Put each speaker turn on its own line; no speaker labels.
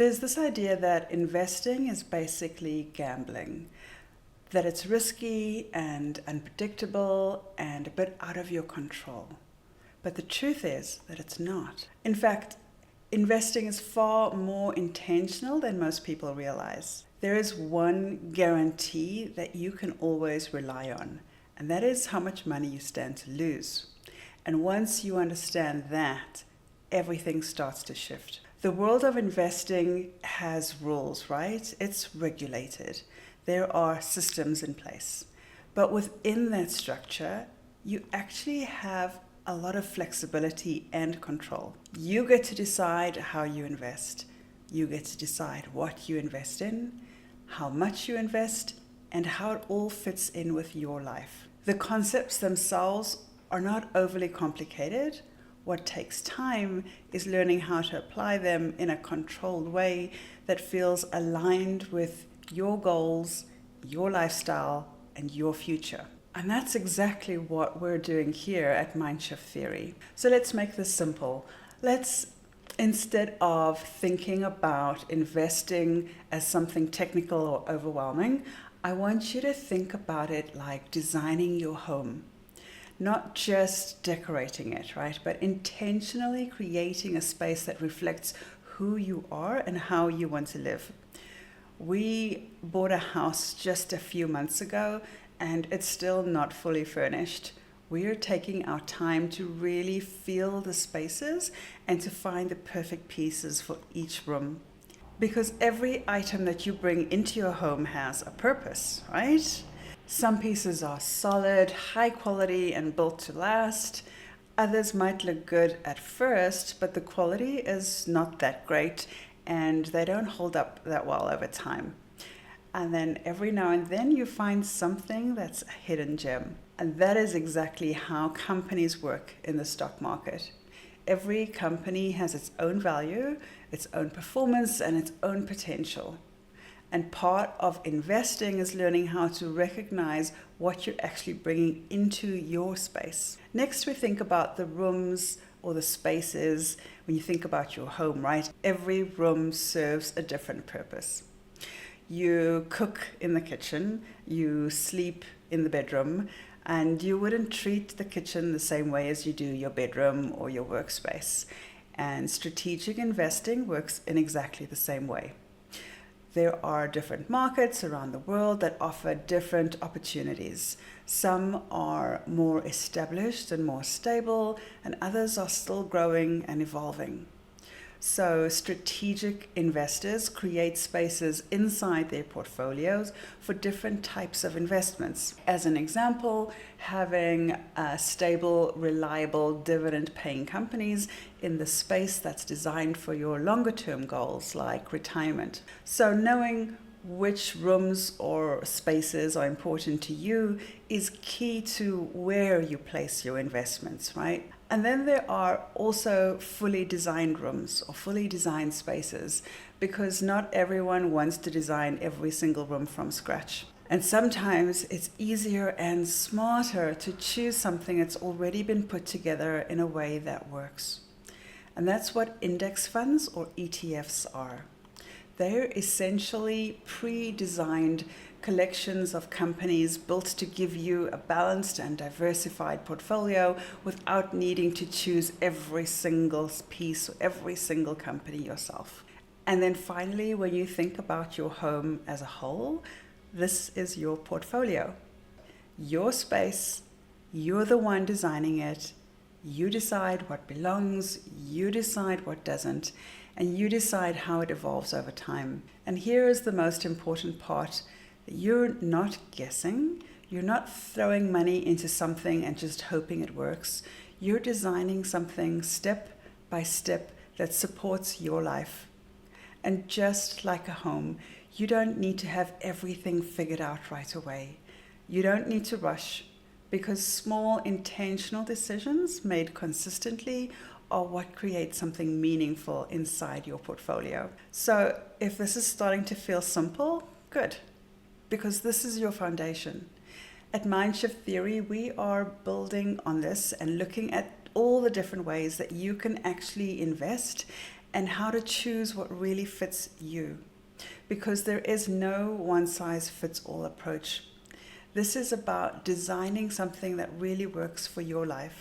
There's this idea that investing is basically gambling, that it's risky and unpredictable and a bit out of your control. But the truth is that it's not. In fact, investing is far more intentional than most people realize. There is one guarantee that you can always rely on, and that is how much money you stand to lose. And once you understand that, everything starts to shift. The world of investing has rules, right? It's regulated. There are systems in place. But within that structure, you actually have a lot of flexibility and control. You get to decide how you invest. You get to decide what you invest in, how much you invest, and how it all fits in with your life. The concepts themselves are not overly complicated. What takes time is learning how to apply them in a controlled way that feels aligned with your goals, your lifestyle, and your future. And that's exactly what we're doing here at Mindshift Theory. So let's make this simple. Let's, instead of thinking about investing as something technical or overwhelming, I want you to think about it like designing your home. Not just decorating it, right? But intentionally creating a space that reflects who you are and how you want to live. We bought a house just a few months ago and it's still not fully furnished. We are taking our time to really feel the spaces and to find the perfect pieces for each room. Because every item that you bring into your home has a purpose, right? Some pieces are solid, high quality, and built to last. Others might look good at first, but the quality is not that great and they don't hold up that well over time. And then every now and then you find something that's a hidden gem. And that is exactly how companies work in the stock market. Every company has its own value, its own performance, and its own potential. And part of investing is learning how to recognize what you're actually bringing into your space. Next, we think about the rooms or the spaces. When you think about your home, right? Every room serves a different purpose. You cook in the kitchen, you sleep in the bedroom, and you wouldn't treat the kitchen the same way as you do your bedroom or your workspace. And strategic investing works in exactly the same way. There are different markets around the world that offer different opportunities. Some are more established and more stable, and others are still growing and evolving. So strategic investors create spaces inside their portfolios for different types of investments. As an example, having stable, reliable, dividend-paying companies in the space that's designed for your longer-term goals like retirement. So knowing which rooms or spaces are important to you is key to where you place your investments, right? And then there are also fully designed rooms or fully designed spaces because not everyone wants to design every single room from scratch. And sometimes it's easier and smarter to choose something that's already been put together in a way that works. And that's what index funds or ETFs are. They're essentially pre-designed collections of companies built to give you a balanced and diversified portfolio without needing to choose every single piece or every single company yourself. And then finally, when you think about your home as a whole, this is your portfolio. Your space, you're the one designing it. You decide what belongs, you decide what doesn't, and you decide how it evolves over time. And here is the most important part. You're not guessing. You're not throwing money into something and just hoping it works. You're designing something step by step that supports your life. And just like a home, you don't need to have everything figured out right away. You don't need to rush, because small intentional decisions made consistently are what create something meaningful inside your portfolio. So if this is starting to feel simple, good, because this is your foundation. At Mindshift Theory, we are building on this and looking at all the different ways that you can actually invest and how to choose what really fits you. Because there is no one-size-fits-all approach. This is about designing something that really works for your life